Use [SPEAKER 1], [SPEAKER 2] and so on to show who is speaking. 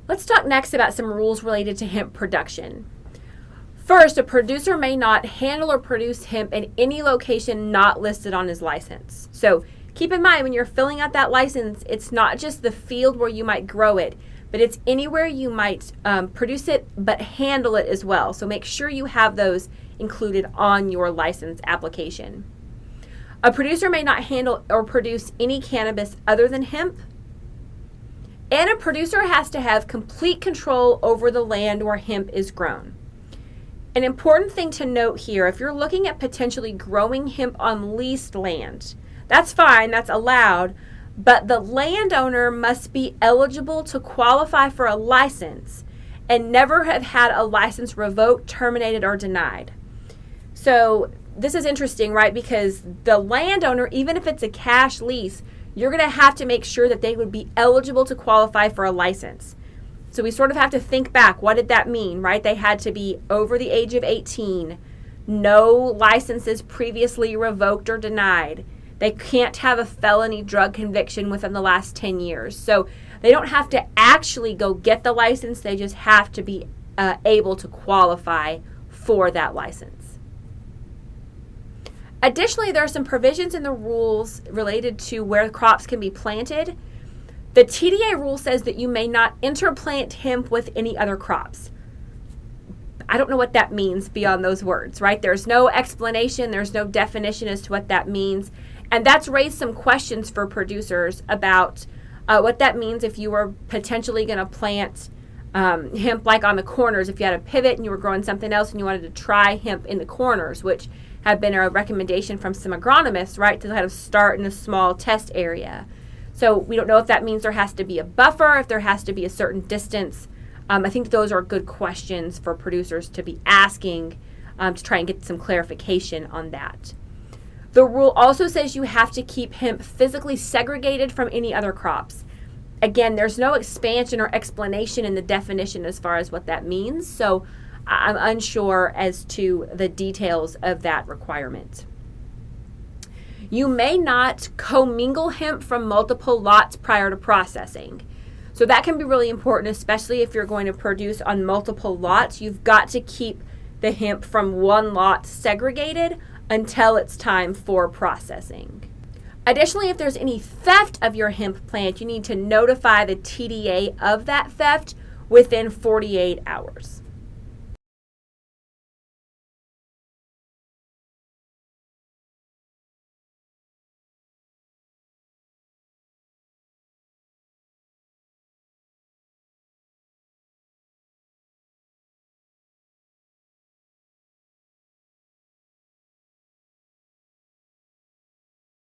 [SPEAKER 1] Let's talk next about some rules related to hemp production. First, a producer may not handle or produce hemp in any location not listed on his license. So keep in mind when you're filling out that license, it's not just the field where you might grow it, but it's anywhere you might produce it but handle it as well. So make sure you have those included on your license application. A producer may not handle or produce any cannabis other than hemp. And a producer has to have complete control over the land where hemp is grown. An important thing to note here, if you're looking at potentially growing hemp on leased land, that's fine, that's allowed, but the landowner must be eligible to qualify for a license and never have had a license revoked, terminated, or denied. So this is interesting, right? Because the landowner, even if it's a cash lease, you're going to have to make sure that they would be eligible to qualify for a license. So we sort of have to think back. What did that mean, right? They had to be over the age of 18, no licenses previously revoked or denied. They can't have a felony drug conviction within the last 10 years. So they don't have to actually go get the license. They just have to be able to qualify for that license. Additionally, there are some provisions in the rules related to where crops can be planted. The TDA rule says that you may not interplant hemp with any other crops. I don't know what that means beyond those words, right? There's no explanation, there's no definition as to what that means. And that's raised some questions for producers about what that means if you were potentially going to plant hemp like on the corners. If you had a pivot and you were growing something else and you wanted to try hemp in the corners, which have been a recommendation from some agronomists, right, to kind of start in a small test area. So we don't know if that means there has to be a buffer, if there has to be a certain distance. I think those are good questions for producers to be asking to try and get some clarification on that. The rule also says you have to keep hemp physically segregated from any other crops. Again, there's no expansion or explanation in the definition as far as what that means, so I'm unsure as to the details of that requirement. You may not commingle hemp from multiple lots prior to processing. So that can be really important, especially if you're going to produce on multiple lots. You've got to keep the hemp from one lot segregated until it's time for processing. Additionally, if there's any theft of your hemp plant, you need to notify the TDA of that theft within 48 hours.